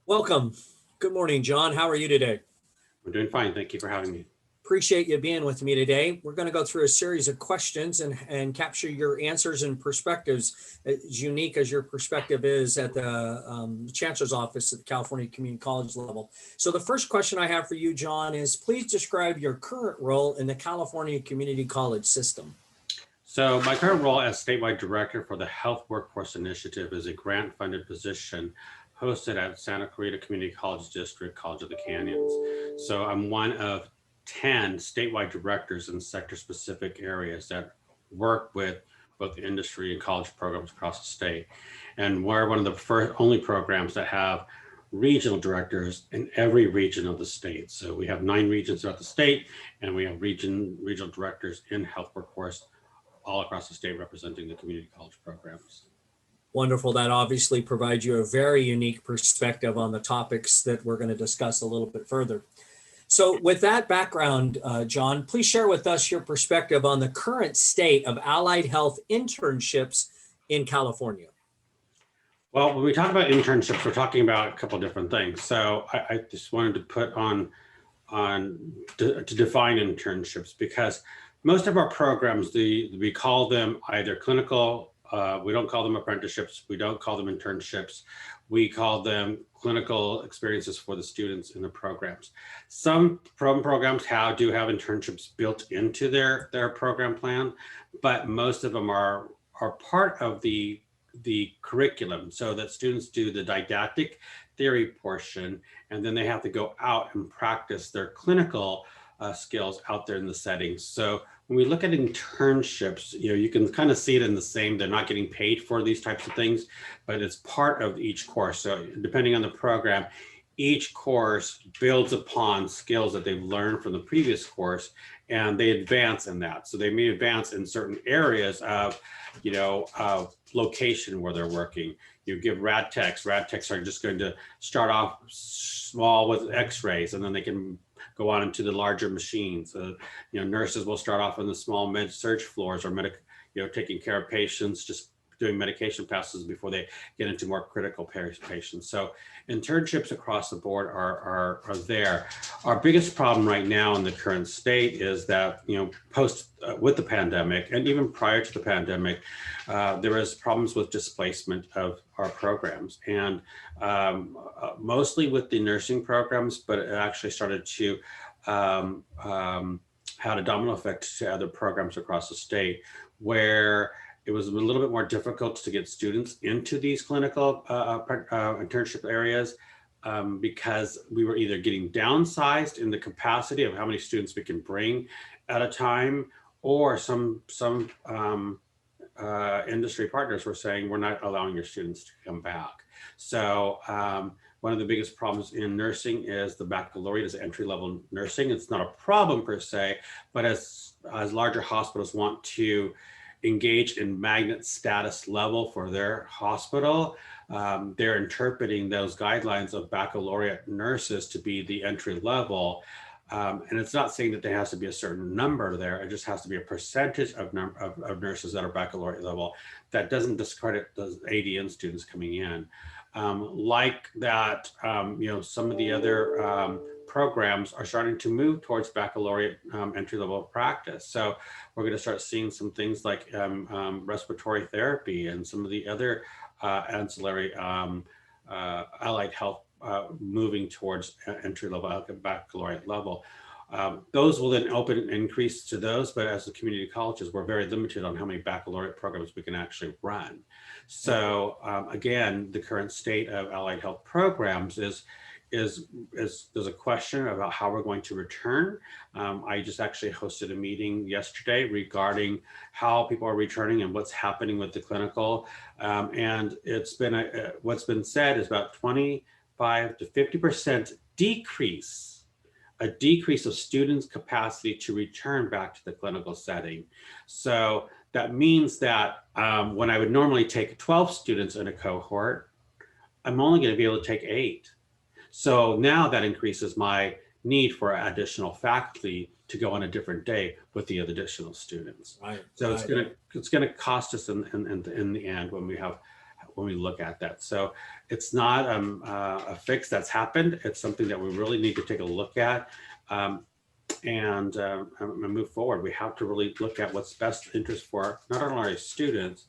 Welcome. Good morning, John. How are you today? We're doing fine. Thank you for having me. Appreciate you being with me today. We're going to go through a series of questions and capture your answers and perspectives, as unique as your perspective is at the Chancellor's Office at the California Community College level. So the first question I have for you, John, is please describe your current role in the California Community College system. So my current role as statewide director for the Health Workforce Initiative is a grant-funded position hosted at Santa Clarita Community College District, College of the Canyons. So I'm one of 10 statewide directors in sector-specific areas that work with both the industry and college programs across the state. And we're one of the first only programs that have regional directors in every region of the state. So we have 9 regions throughout the state, and we have regional directors in health workforce all across the state representing the community college programs. Wonderful. That obviously provides you a very unique perspective on the topics that we're going to discuss a little bit further. So with that background, John, please share with us your perspective on the current state of allied health internships in California. Well, when we talk about internships, we're talking about a couple of different things. So I just wanted to put to define internships, because most of our programs, we call them either clinical, we don't call them apprenticeships, we don't call them internships, we call them clinical experiences for the students in the programs. Some programs do have internships built into their program plan, but most of them are part of the curriculum, so that students do the didactic theory portion, and then they have to go out and practice their clinical skills out there in the settings. So when we look at internships, you can kind of see it in the same, they're not getting paid for these types of things, but it's part of each course. So depending on the program, each course builds upon skills that they've learned from the previous course, and they advance in that. So they may advance in certain areas of, location where they're working. You give rad techs are just going to start off small with x-rays, and then they can go on into the larger machines. Nurses will start off on the small med-surg floors, or taking care of patients, just doing medication passes before they get into more critical patients. So internships across the board are there. Our biggest problem right now in the current state is that, with the pandemic, and even prior to the pandemic, there was problems with displacement of our programs, and mostly with the nursing programs, but it actually started to had a domino effect to other programs across the state, where it was a little bit more difficult to get students into these clinical internship areas, because we were either getting downsized in the capacity of how many students we can bring at a time, or some industry partners were saying, we're not allowing your students to come back. So one of the biggest problems in nursing is the baccalaureate is entry-level nursing. It's not a problem per se, but as larger hospitals want to engage in magnet status level for their hospital, they're interpreting those guidelines of baccalaureate nurses to be the entry level. And it's not saying that there has to be a certain number there. It just has to be a percentage of nurses that are baccalaureate level. That doesn't discredit those ADN students coming in. Like that, some of the other programs are starting to move towards baccalaureate entry-level practice. So we're going to start seeing some things like respiratory therapy and some of the other ancillary allied health moving towards entry-level baccalaureate level. Those will then open and increase to those, but as the community colleges, we're very limited on how many baccalaureate programs we can actually run. So again, the current state of allied health programs is there's a question about how we're going to return. I just actually hosted a meeting yesterday regarding how people are returning and what's happening with the clinical. And it's been what's been said is about 25 to 50% decrease of students' capacity to return back to the clinical setting. So that means that when I would normally take 12 students in a cohort, I'm only going to be able to take 8. So now that increases my need for additional faculty to go on a different day with the additional students. Right. So it's going to cost us in the end when we have when we look at that. So it's not a fix that's happened. It's something that we really need to take a look at and move forward. We have to really look at what's best interest for not only our students,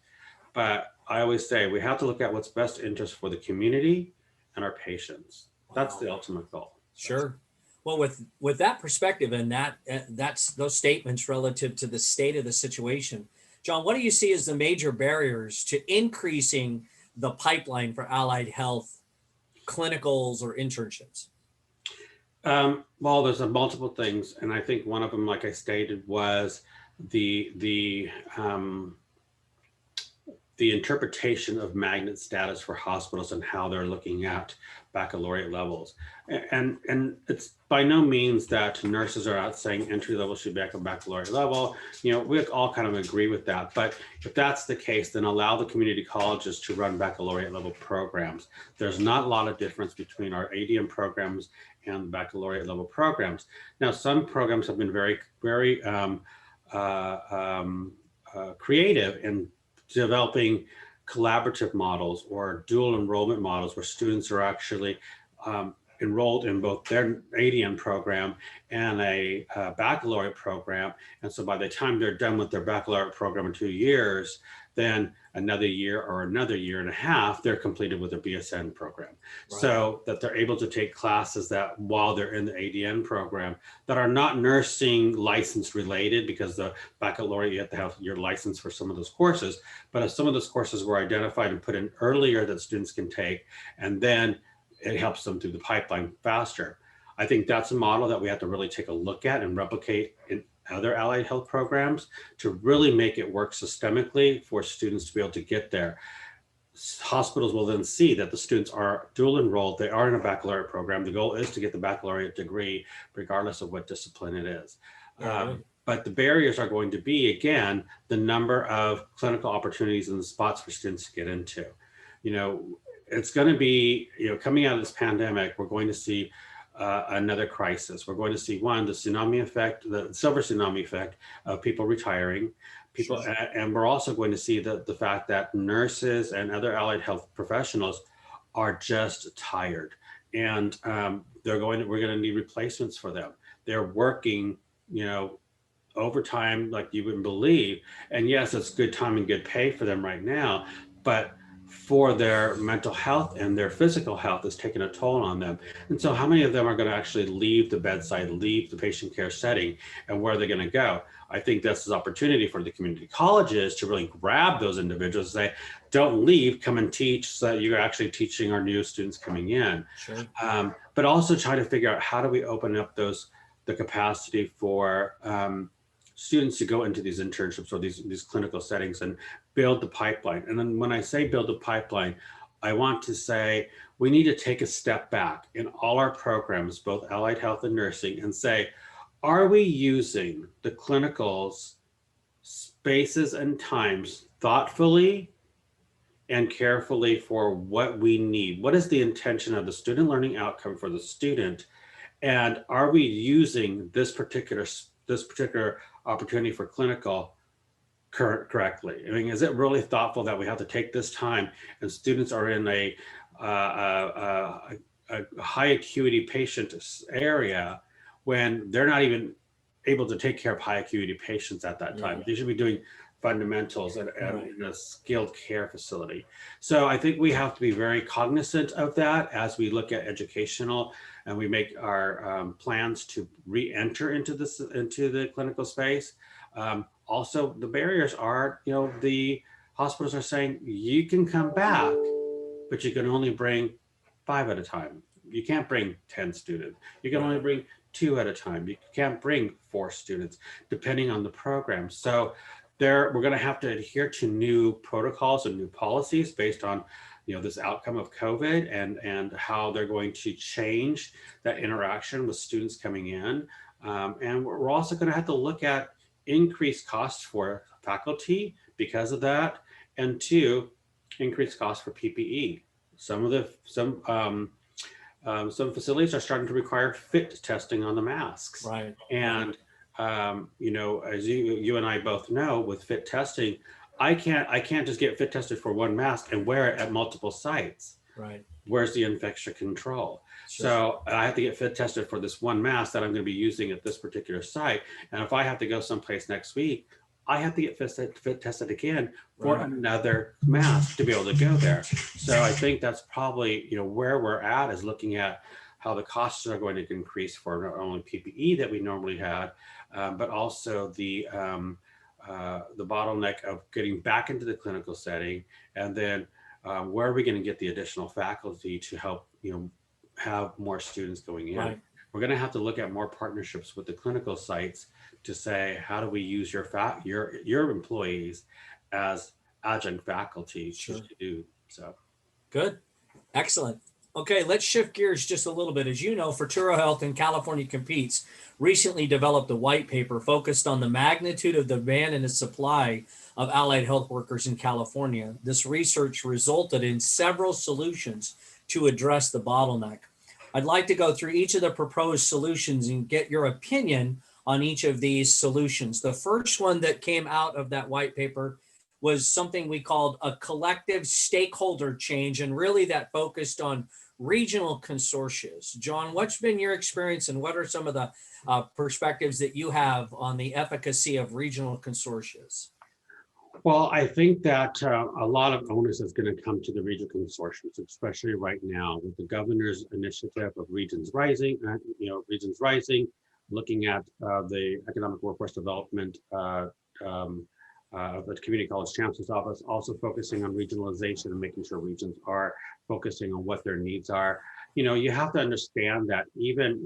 but I always say we have to look at what's best interest for the community and our patients. That's the ultimate goal. Sure. Well, with that perspective and that's those statements relative to the state of the situation, John, what do you see as the major barriers to increasing the pipeline for allied health clinicals or internships? Well, there's multiple things, and I think one of them, like I stated, was the interpretation of magnet status for hospitals and how they're looking at baccalaureate levels. And it's by no means that nurses are out saying entry level should be at a baccalaureate level. We all kind of agree with that. But if that's the case, then allow the community colleges to run baccalaureate level programs. There's not a lot of difference between our ADM programs and the baccalaureate level programs. Now, some programs have been very, very creative in developing collaborative models or dual enrollment models where students are actually enrolled in both their ADN program and a baccalaureate program. And so by the time they're done with their baccalaureate program in 2 years, then another year or another year and a half, they're completed with their BSN program. Right. So that they're able to take classes that while they're in the ADN program that are not nursing license related, because the baccalaureate, you have to have your license for some of those courses. But if some of those courses were identified and put in earlier that students can take, and then it helps them through the pipeline faster. I think that's a model that we have to really take a look at and replicate in other allied health programs to really make it work systemically for students to be able to get there. Hospitals will then see that the students are dual enrolled, they are in a baccalaureate program. The goal is to get the baccalaureate degree, regardless of what discipline it is. But the barriers are going to be, again, the number of clinical opportunities and the spots for students to get into. It's going to be, coming out of this pandemic, we're going to see another crisis. We're going to see the tsunami effect, the silver tsunami effect of people retiring, sure. And we're also going to see the fact that nurses and other allied health professionals are just tired, and we're going to need replacements for them. They're working, overtime like you wouldn't believe, and yes, it's good time and good pay for them right now, but for their mental health and their physical health is taking a toll on them. And so how many of them are going to actually leave the bedside, leave the patient care setting, and where are they going to go? I think this is an opportunity for the community colleges to really grab those individuals and say, don't leave, come and teach, so that you're actually teaching our new students coming in. Sure. But also try to figure out how do we open up the capacity for students to go into these internships or these clinical settings and build the pipeline. And then when I say build the pipeline, I want to say we need to take a step back in all our programs, both allied health and nursing, and say, are we using the clinicals spaces and times thoughtfully and carefully for what we need? What is the intention of the student learning outcome for the student? And are we using this particular opportunity for clinical correctly? I mean, is it really thoughtful that we have to take this time and students are in a high acuity patient area when they're not even able to take care of high acuity patients at that time? Yeah. They should be doing fundamentals in a skilled care facility. So I think we have to be very cognizant of that as we look at educational and we make our plans to re-enter into the clinical space. Also, the barriers are, the hospitals are saying you can come back, but you can only bring 5 at a time. You can't bring 10 students. You can only bring 2 at a time. You can't bring 4 students, depending on the program. So we're going to have to adhere to new protocols and new policies based on this outcome of COVID and how they're going to change that interaction with students coming in. And we're also going to have to look at increased costs for faculty because of that, and 2, increased costs for PPE. Some facilities are starting to require fit testing on the masks. Right. And as you and I both know, with fit testing, I can't just get fit tested for one mask and wear it at multiple sites. Right. Where's the infection control? Sure. So I have to get fit tested for this one mask that I'm going to be using at this particular site. And if I have to go someplace next week, I have to get fit tested again for Right. another mask to be able to go there. So I think that's probably, where we're at, is looking at how the costs are going to increase for not only PPE that we normally had, but also the bottleneck of getting back into the clinical setting. And then where are we going to get the additional faculty to help, have more students going in? Right. We're going to have to look at more partnerships with the clinical sites to say, how do we use your employees as adjunct faculty Sure. to do so? Good. Excellent. Okay, let's shift gears just a little bit. As you know, Futuro Health in California Competes recently developed a white paper focused on the magnitude of the demand and the supply of allied health workers in California. This research resulted in several solutions to address the bottleneck. I'd like to go through each of the proposed solutions and get your opinion on each of these solutions. The first one that came out of that white paper was something we called a collective stakeholder change, and really that focused on regional consortia. John, what's been your experience, and what are some of the perspectives that you have on the efficacy of regional consortia? Well, I think that a lot of onus is going to come to the regional consortiums, especially right now with the governor's initiative of Regions Rising, looking at the economic workforce development of the Community College Chancellor's Office, also focusing on regionalization and making sure regions are focusing on what their needs are. You have to understand that even,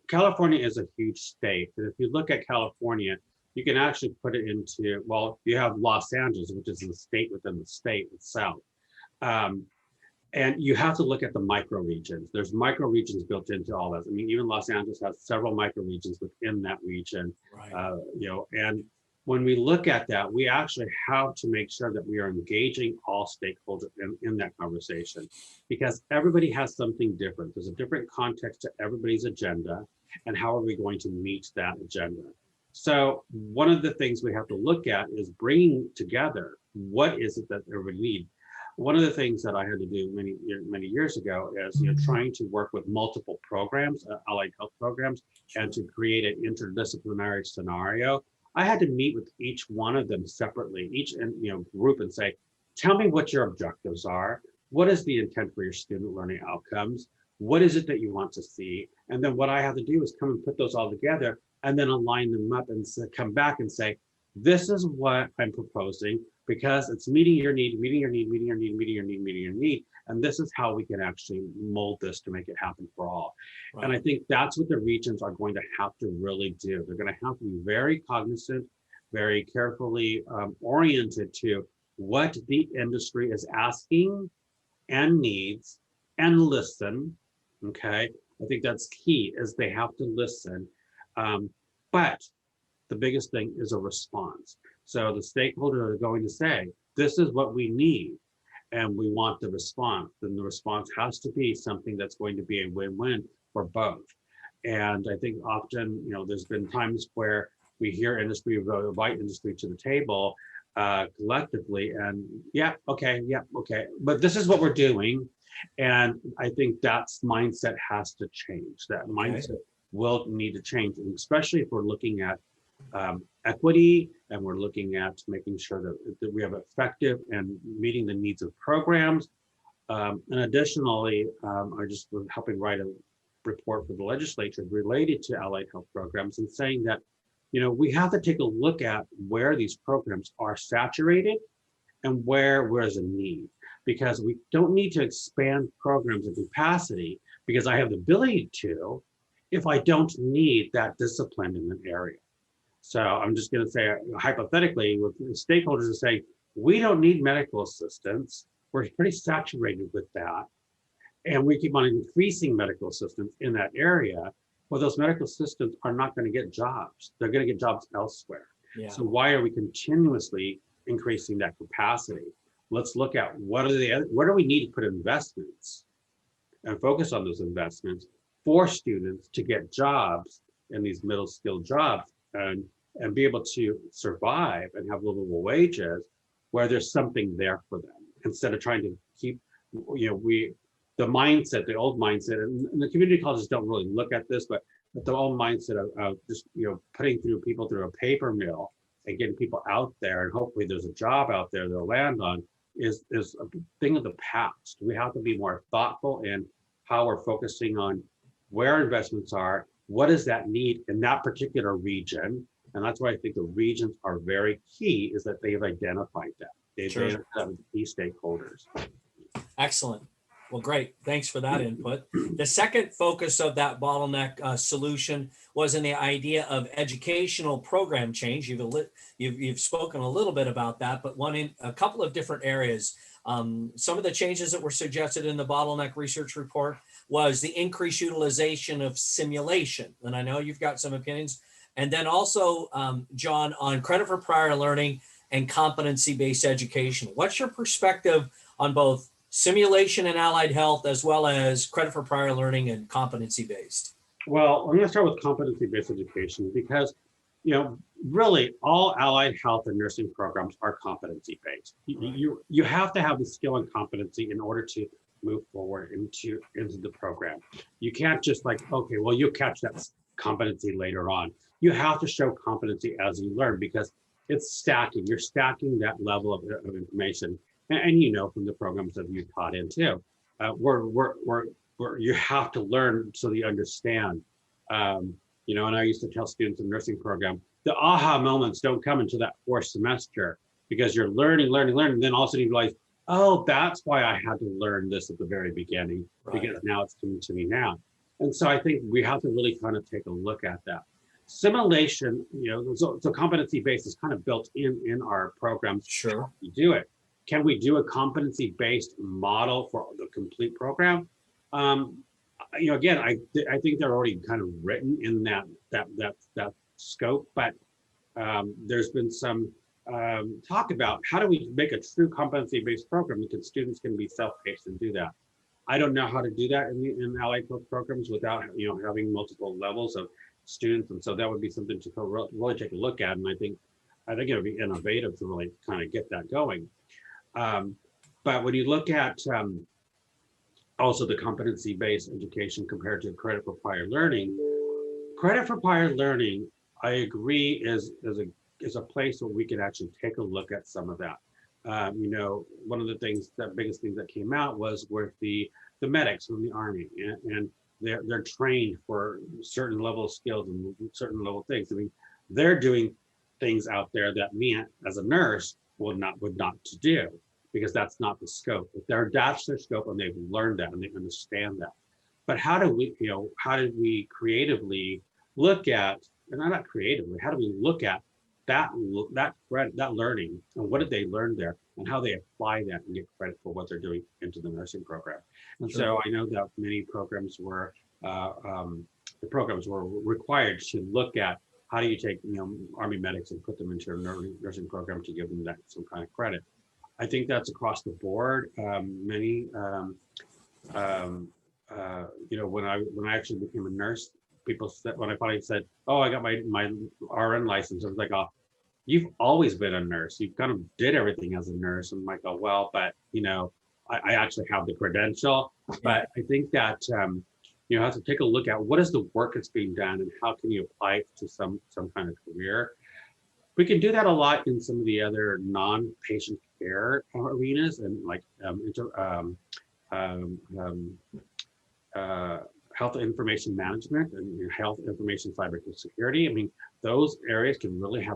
California is a huge state. And if you look at California, you can actually put it into, well, you have Los Angeles, which is the state within the state itself. And you have to look at the micro regions. There's micro regions built into all this. I mean, even Los Angeles has several micro regions within that region. Right. And when we look at that, we actually have to make sure that we are engaging all stakeholders in that conversation, because everybody has something different. There's a different context to everybody's agenda, and how are we going to meet that agenda? So one of the things we have to look at is bringing together, what is it that everybody needs? One of the things that I had to do many years ago is trying to work with multiple programs, allied health programs, and to create an interdisciplinary scenario. I had to meet with each one of them separately, each group, and say, tell me what your objectives are. What is the intent for your student learning outcomes? What is it that you want to see? And then what I have to do is come and put those all together and then align them up and come back and say, this is what I'm proposing because it's meeting your need, meeting your need, meeting your need, meeting your need, meeting your need. And this is how we can actually mold this to make it happen for all. Right. And I think that's what the regions are going to have to really do. They're going to have to be very cognizant, very carefully oriented to what the industry is asking and needs, and listen. Okay, I think that's key, is they have to listen. But the biggest thing is a response. So the stakeholders are going to say, this is what we need, and we want the response. Then the response has to be something that's going to be a win-win for both. And I think often, there's been times where we hear industry, invite industry to the table collectively, and okay, but this is what we're doing. And I think that's mindset has to change. That mindset will need to change, and especially if we're looking at equity, and we're looking at making sure that we have effective and meeting the needs of programs. And additionally, I just was helping write a report for the legislature related to allied health programs, and saying that, we have to take a look at where these programs are saturated and where there's a need, because we don't need to expand programs in capacity because I have the ability to, if I don't need that discipline in an area. So I'm just going to say, hypothetically, with the stakeholders are saying, we don't need medical assistants. We're pretty saturated with that. And we keep on increasing medical assistants in that area. Well, those medical assistants are not going to get jobs. They're going to get jobs elsewhere. Yeah. So why are we continuously increasing that capacity? Let's look at where do we need to put investments and focus on those investments for students to get jobs in these middle skilled jobs and be able to survive and have livable wages, where there's something there for them instead of trying to keep, the mindset, the old mindset, and the community colleges don't really look at this, but the old mindset of just, putting people through a paper mill and getting people out there, and hopefully there's a job out there they'll land on, is a thing of the past. We have to be more thoughtful in how we're focusing on where investments are, what is that need in that particular region. And that's why I think the regions are very key, is that they've identified that. They've identified key stakeholders. Excellent. Well, great. Thanks for that input. The second focus of that bottleneck solution was in the idea of educational program change. You've spoken a little bit about that, but one in a couple of different areas. Some of the changes that were suggested in the bottleneck research report was the increased utilization of simulation. And I know you've got some opinions. And then also, John, on credit for prior learning and competency-based education. What's your perspective on both simulation and allied health, as well as credit for prior learning and competency-based? Well, I'm going to start with competency-based education because, really all allied health and nursing programs are competency-based. You have to have the skill and competency in order to move forward into the program. You can't just okay, well, you'll catch that competency later on. You have to show competency as you learn, because it's stacking. You're stacking that level of information. And from the programs that you taught in too, you have to learn so that you understand. And I used to tell students in the nursing program, the aha moments don't come until that fourth semester, because you're learning, and then all of a sudden you realize, oh, that's why I had to learn this at the very beginning, because now it's coming to me now. And so I think we have to really kind of take a look at that. Simulation, so competency-based is kind of built in our programs. Sure. You do it. Can we do a competency-based model for the complete program? Again, I think they're already kind of written in that scope, but there's been some talk about how do we make a true competency-based program because students can be self-paced and do that. I don't know how to do that in allied health programs without having multiple levels of students, and so that would be something to really take a look at. And I think it would be innovative to really kind of get that going. But when you look at also the competency-based education compared to credit for prior learning, I agree is a place where we can actually take a look at some of that. One of the biggest things that came out was with the medics from the Army, and they're trained for certain level of skills and certain level of things. I mean, they're doing things out there that me as a nurse would not to do, because that's not the scope. But that's their scope, and they've learned that and they understand that. But how do we creatively look at, and not creatively, how do we look at that learning, and what did they learn there, and how they apply that and get credit for what they're doing into the nursing program? And so I know that many programs were required to look at how do you take Army medics and put them into a nursing program to give them that some kind of credit. I think that's across the board. Many, when I actually became a nurse, people said, when I finally said, "Oh, I got my RN license," I was like, "Oh, you've always been a nurse. You kind of did everything as a nurse." And I'm like, "Oh, well, but I actually have the credential." But I think that you have to take a look at what is the work that's being done and how can you apply it to some kind of career. We can do that a lot in some of the other non-patient care arenas, and like health information management and health information cybersecurity. I mean, those areas can really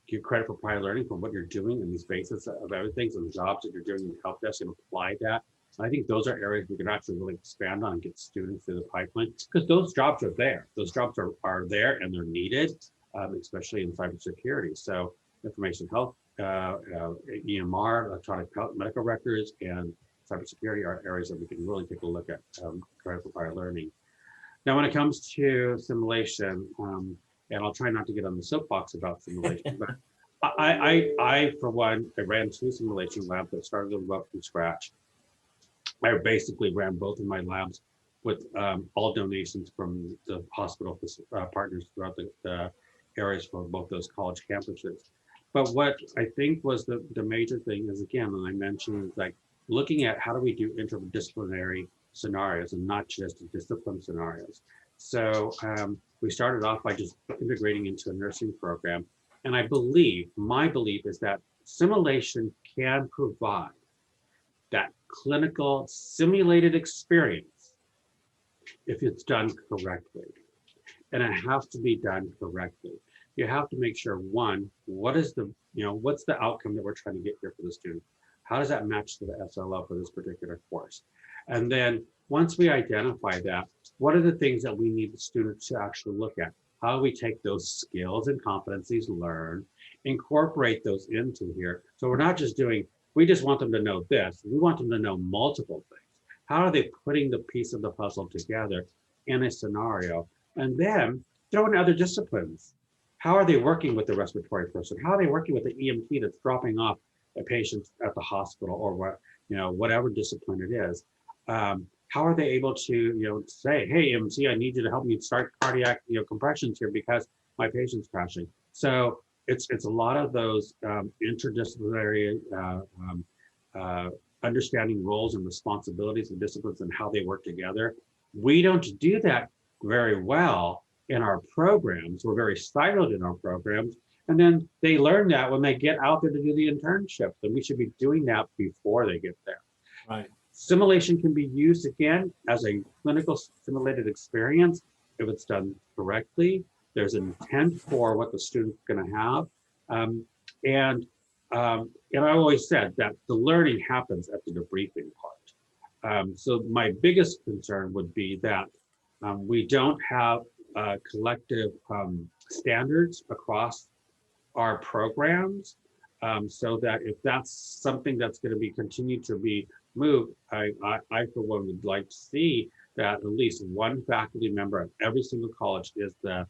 give credit for prior learning for what you're doing in these bases of everything, and the jobs that you're doing in the help desk, and apply that. I think those are areas we can actually really expand on and get students through the pipeline, because those jobs are there. Those jobs are there and they're needed, especially in cybersecurity. So information health, EMR, electronic medical records, and cybersecurity are areas that we can really take a look at credit for prior learning. Now, when it comes to simulation, and I'll try not to get on the soapbox about simulation, but I for one, I ran 2 simulation labs that started them up from scratch. I basically ran both of my labs with all donations from the hospital partners throughout the areas for both those college campuses. But what I think was the major thing is, again, and I mentioned, is like looking at how do we do interdisciplinary scenarios and not just discipline scenarios. So we started off by just integrating into a nursing program. And I believe, my belief is that simulation can provide that clinical simulated experience if it's done correctly. And it has to be done correctly. You have to make sure, one, what is the, what's the outcome that we're trying to get here for the student? How does that match to the SLO for this particular course? And then once we identify that, what are the things that we need the students to actually look at? How do we take those skills and competencies learned, incorporate those into here? So we're not just doing, we just want them to know this. We want them to know multiple things. How are they putting the piece of the puzzle together in a scenario? And then throw in other disciplines. How are they working with the respiratory person? How are they working with the EMT that's dropping off a patient at the hospital, or what, whatever discipline it is? How are they able to, say, hey, EMT, I need you to help me start cardiac, compressions here because my patient's crashing. So it's a lot of those interdisciplinary understanding roles and responsibilities and disciplines and how they work together. We don't do that very well in our programs. We're very siloed in our programs. And then they learn that when they get out there to do the internship. And we should be doing that before they get there. Right. Simulation can be used again as a clinical simulated experience if it's done correctly. There's an intent for what the student's going to have. And I always said that the learning happens at the debriefing part. So my biggest concern would be that we don't have collective standards across our programs, so that if that's something that's going to be continued to be moved, I for one would like to see that at least one faculty member at every single college is the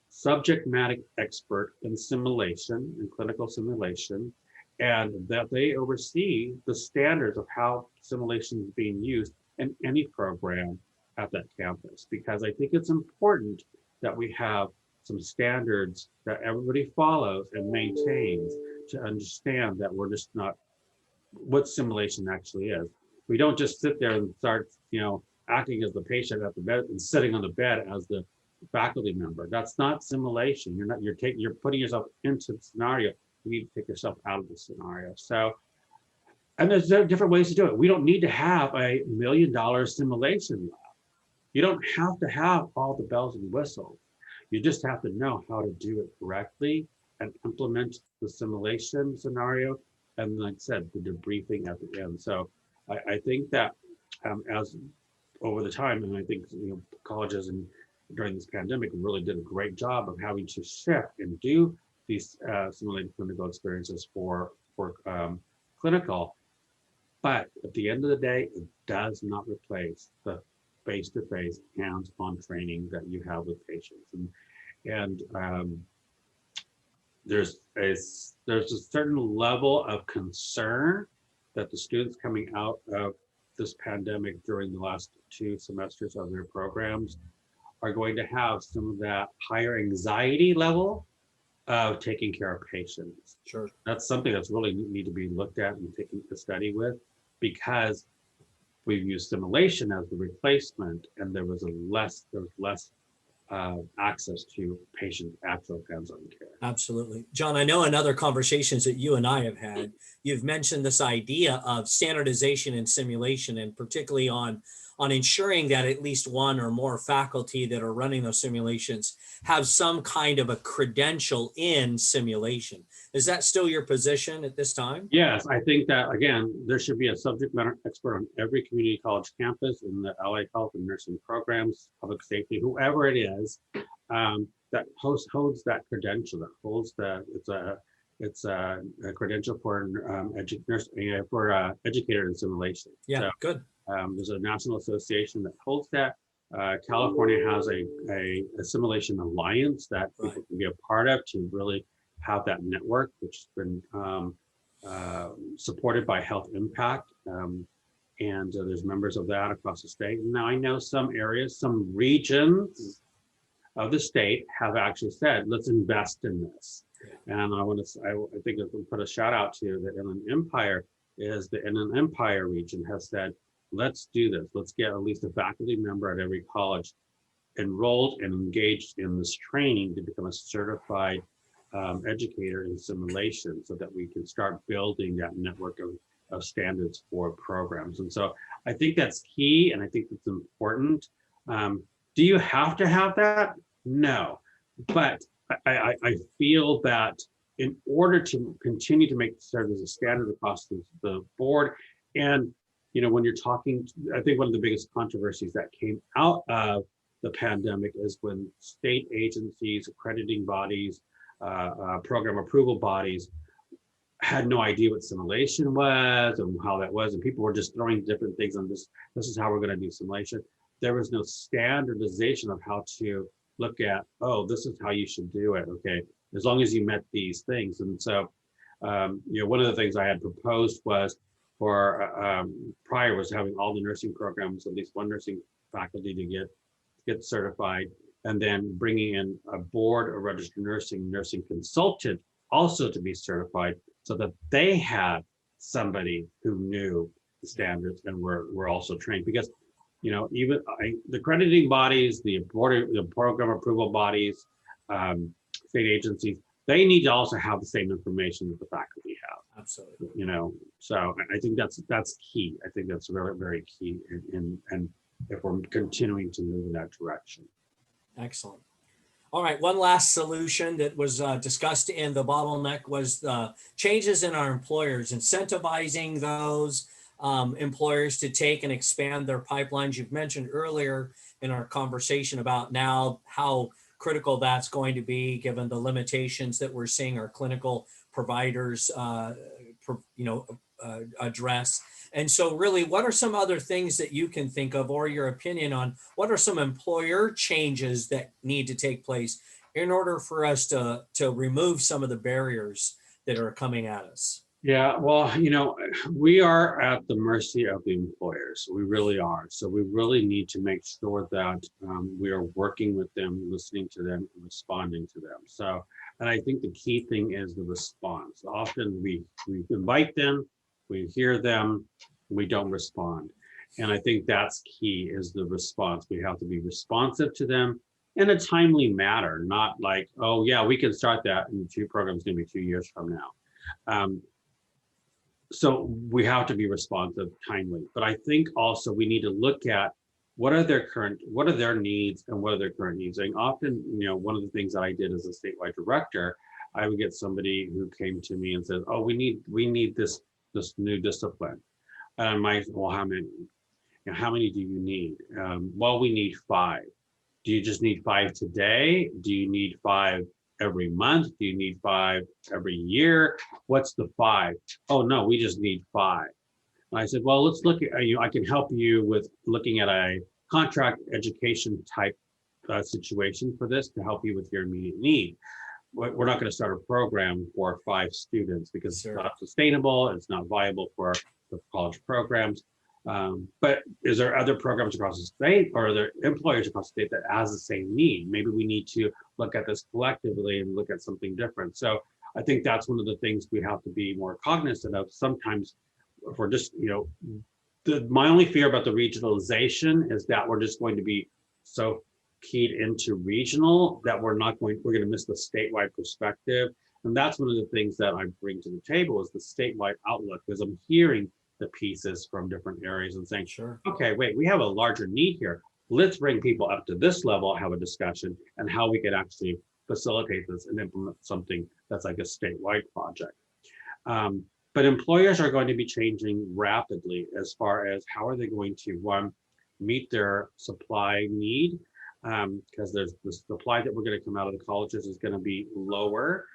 subject matter expert in simulation, in clinical simulation, and that they oversee the standards of how simulation is being used in any program at that campus. Because I think it's important that we have some standards that everybody follows and maintains to understand that we're just not what simulation actually is. We don't just sit there and start, acting as the patient at the bed and sitting on the bed as the faculty member. That's not simulation. You're putting yourself into the scenario. You need to take yourself out of the scenario. So, and there's different ways to do it. We don't need to have a $1 million simulation lab. You don't have to have all the bells and whistles. You just have to know how to do it correctly and implement the simulation scenario. And like I said, the debriefing at the end. So I think that as over the time, and I think colleges and during this pandemic really did a great job of having to shift and do these simulated clinical experiences for clinical. But at the end of the day, it does not replace the face-to-face, hands-on training that you have with patients. And there's a certain level of concern that the students coming out of this pandemic during the last 2 semesters of their programs are going to have some of that higher anxiety level of taking care of patients. Sure. That's something that's really need to be looked at and taken to study with, because we've used simulation as the replacement, and there was less access to patient actual hands-on care. Absolutely. John, I know in other conversations that you and I have had, you've mentioned this idea of standardization and simulation, and particularly on ensuring that at least one or more faculty that are running those simulations have some kind of a credential in simulation. Is that still your position at this time? Yes, I think that, again, there should be a subject matter expert on every community college campus in the allied health and nursing programs, public safety, whoever it is, that holds that credential, that holds that it's a credential for educator in simulation. Yeah, so, good. There's a national association that holds that. California has a simulation alliance that people can be a part of to really have that network, which has been supported by Health Impact. And there's members of that across the state. And now I know some areas, some regions of the state have actually said, let's invest in this. And I think I can put a shout out to the Inland Empire is the Inland Empire region has said, let's do this. Let's get at least a faculty member at every college enrolled and engaged in this training to become a certified educator in simulation so that we can start building that network of standards for programs. And so I think that's key, and I think it's important. Do you have to have that? No, but I feel that in order to continue to make serve as a standard across the board, and when you're talking, I think one of the biggest controversies that came out of the pandemic is when state agencies, accrediting bodies, program approval bodies had no idea what simulation was and how that was, and people were just throwing different things on this. This is how we're going to do simulation. There was no standardization of how to look at, oh, this is how you should do it. Okay, as long as you met these things. And so, one of the things I had proposed was for prior was having all the nursing programs, at least one nursing faculty to get certified, and then bringing in a board of registered nursing consultant also to be certified, so that they had somebody who knew the standards and were also trained. Because even the accrediting bodies, the program approval bodies, state agencies, they need to also have the same information that the faculty have. Absolutely. So I think that's key. I think that's very, very key. And if we're continuing to move in that direction. Excellent. All right, one last solution that was discussed in the bottleneck was the changes in our employers, incentivizing those employers to take and expand their pipelines. You've mentioned earlier in our conversation about now how critical that's going to be given the limitations that we're seeing our clinical providers address. And so really, what are some other things that you can think of, or your opinion on what are some employer changes that need to take place in order for us to remove some of the barriers that are coming at us? Yeah, well, we are at the mercy of the employers. We really are. So we really need to make sure that we are working with them, listening to them, and responding to them. So, and I think the key thing is the response. Often we invite them, we hear them, we don't respond. And I think that's key, is the response. We have to be responsive to them in a timely manner, not like, oh yeah, we can start that and the 2 programs going to be 2 years from now. So we have to be responsive, timely. But I think also we need to look at what are their needs and what are their current needs. And often, one of the things that I did as a statewide director, I would get somebody who came to me and said, oh, we need this new discipline. And well, how many? How many do you need? Well, we need 5. Do you just need 5 today? Do you need 5 every month? Do you need 5 every year? What's the 5? Oh no, we just need 5. And I said, well, let's look at, I can help you with looking at a contract education type situation for this to help you with your immediate need. We're not going to start a program for 5 students because It's not sustainable. It's not viable for the college programs. But is there other programs across the state, or are there employers across the state that has the same need? Maybe we need to look at this collectively and look at something different. So I think that's one of the things we have to be more cognizant of. Sometimes if we're just, my only fear about the regionalization is that we're just going to be so keyed into regional that we're going to miss the statewide perspective. And that's one of the things that I bring to the table is the statewide outlook, because I'm hearing the pieces from different areas and saying, sure, okay, wait, we have a larger need here. Let's bring people up to this level, have a discussion, and how we can actually facilitate this and implement something that's like a statewide project. But employers are going to be changing rapidly as far as how are they going to, meet their supply need, because there's the supply that we're going to come out of the colleges is going to be lower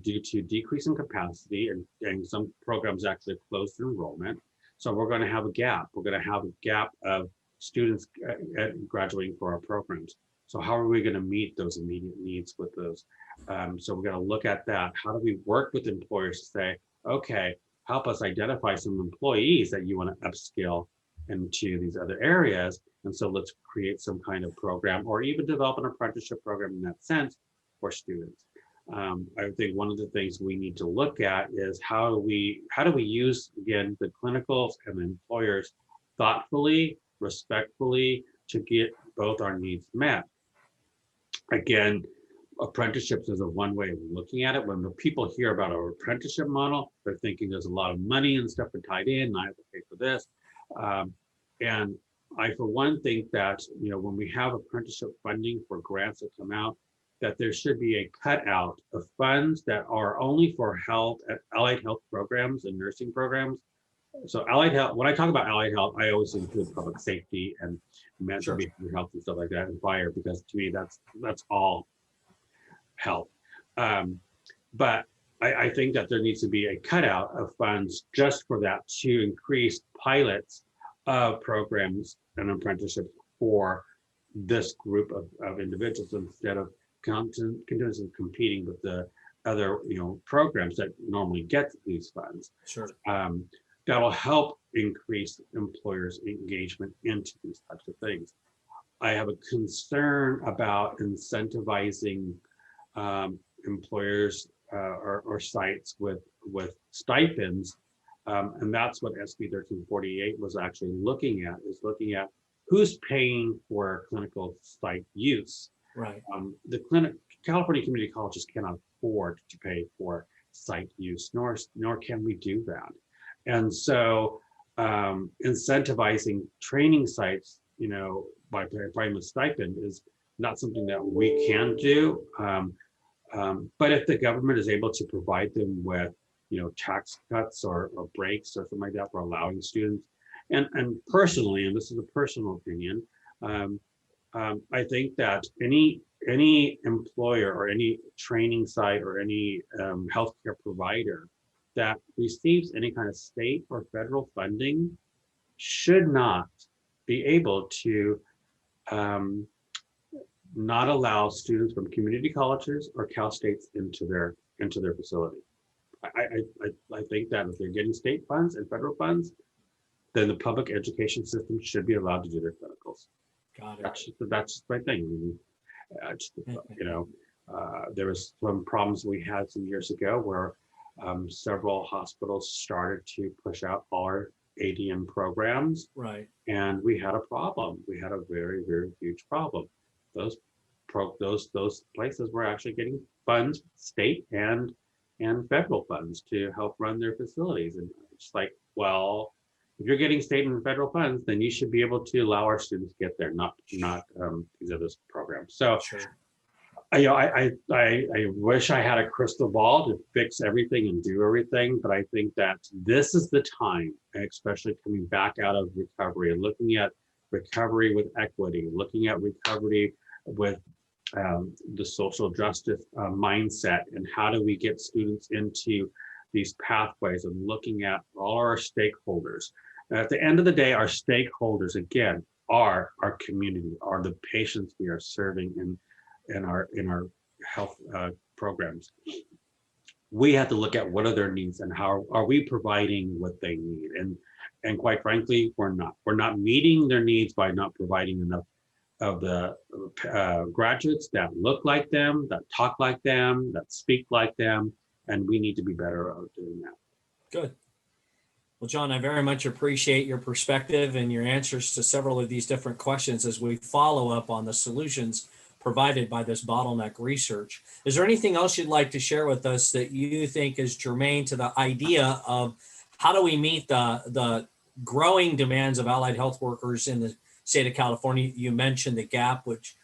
due to decrease in capacity, and some programs actually closed enrollment. So we're going to have a gap. We're going to have a gap of students graduating for our programs. So how are we going to meet those immediate needs with those? So we're going to look at that. How do we work with employers to say, okay, help us identify some employees that you want to upskill into these other areas. And so let's create some kind of program, or even develop an apprenticeship program in that sense for students. I think one of the things we need to look at is how do we use, again, the clinicals and the employers thoughtfully, respectfully, to get both our needs met. Again, apprenticeships is a one way of looking at it. When the people hear about our apprenticeship model, they're thinking there's a lot of money and stuff tied in, and I have to pay for this. And I, for one, think that, when we have apprenticeship funding for grants that come out, that there should be a cutout of funds that are only for allied health programs and nursing programs. So allied health, when I talk about allied health, I always include public safety and mental behavior health and stuff like that, and fire, because to me, that's all health. But I think that there needs to be a cutout of funds just for that, to increase pilots of programs and apprenticeships for this group of individuals, instead of continuously competing with the other programs that normally get these funds. Sure. That'll help increase employers' engagement into these types of things. I have a concern about incentivizing employers or sites with stipends, and that's what SB 1348 was actually looking at who's paying for clinical site use. Right. California community colleges cannot afford to pay for site use, nor can we do that. And so incentivizing training sites, by providing a stipend is not something that we can do. But if the government is able to provide them with, tax cuts or breaks or something like that for allowing students, and personally, and this is a personal opinion, I think that any employer or any training site or any healthcare provider that receives any kind of state or federal funding should not be able to not allow students from community colleges or Cal States into their facility. I think that if they're getting state funds and federal funds, then the public education system should be allowed to do their clinicals. Got it. That's my thing. There was some problems we had some years ago where several hospitals started to push out our ADM programs. Right. And we had a problem. We had a very, very huge problem. Those places were actually getting funds, state and federal funds, to help run their facilities. And it's like, well, if you're getting state and federal funds, then you should be able to allow our students to get there, not these other programs. So sure. I wish I had a crystal ball to fix everything and do everything, but I think that this is the time, especially coming back out of recovery and looking at recovery with equity, looking at recovery with the social justice mindset, and how do we get students into these pathways, and looking at all our stakeholders. And at the end of the day, our stakeholders, again, are our community, are the patients we are serving in our health programs. We have to look at what are their needs and how are we providing what they need. And quite frankly, we're not meeting their needs by not providing enough of the graduates that look like them, that talk like them, that speak like them. And we need to be better at doing that. Good. Well, John, I very much appreciate your perspective and your answers to several of these different questions as we follow up on the solutions provided by this bottleneck research. Is there anything else you'd like to share with us that you think is germane to the idea of how do we meet the growing demands of allied health workers in the state of California? You mentioned the gap, which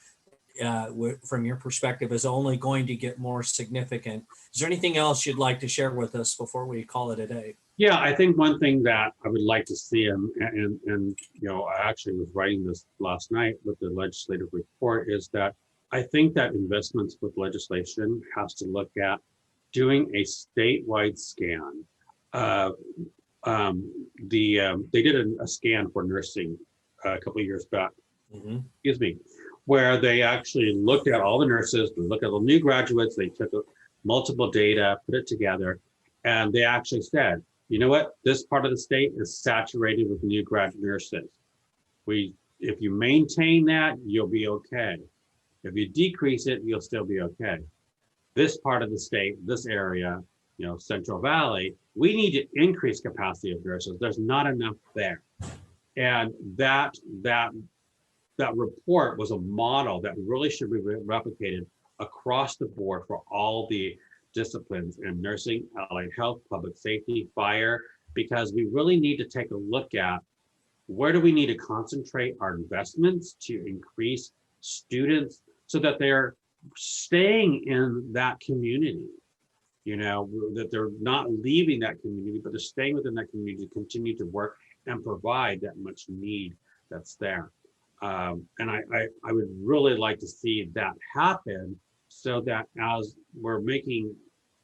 from your perspective is only going to get more significant. Is there anything else you'd like to share with us before we call it a day? Yeah, I think one thing that I would like to see, and I actually was writing this last night with the legislative report, is that I think that investments with legislation has to look at doing a statewide scan. They did a scan for nursing a couple of years back, where they actually looked at all the nurses, they looked at the new graduates, they took multiple data, put it together, and they actually said, you know what, this part of the state is saturated with new grad nurses. If you maintain that, you'll be okay. If you decrease it, you'll still be okay. this part of the state, this area, Central Valley, we need to increase capacity of nurses. There's not enough there. And that report was a model that really should be replicated across the board for all the disciplines in nursing, allied health, public safety, fire, because we really need to take a look at where do we need to concentrate our investments to increase students so that they're staying in that community, that they're not leaving that community, but they're staying within that community to continue to work and provide that much need that's there. And I would really like to see that happen so that as we're making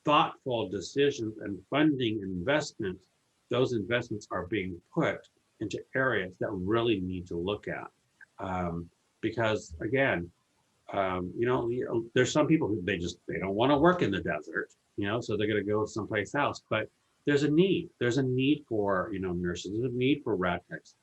thoughtful decisions and funding investments, those investments are being put into areas that really need to look at. Because again, there's some people who they don't want to work in the desert, so they're going to go someplace else. But there's a need for, nurses, there's a need for rad techs.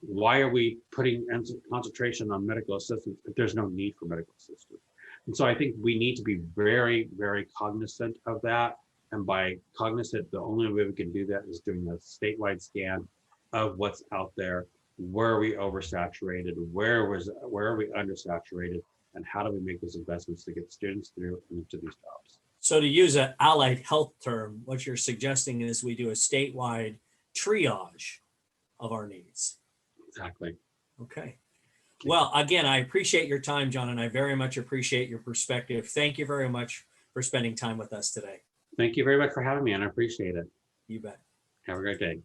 Why are we putting concentration on medical assistants if there's no need for medical assistants? And so I think we need to be very, very cognizant of that. And by cognizant, the only way we can do that is doing a statewide scan of what's out there. Where are we oversaturated? Where are we undersaturated? And how do we make those investments to get students through and into these jobs? So to use an allied health term, what you're suggesting is we do a statewide triage of our needs. Exactly. Okay. Well, again, I appreciate your time, John, and I very much appreciate your perspective. Thank you very much for spending time with us today. Thank you very much for having me, and I appreciate it. You bet. Have a great day.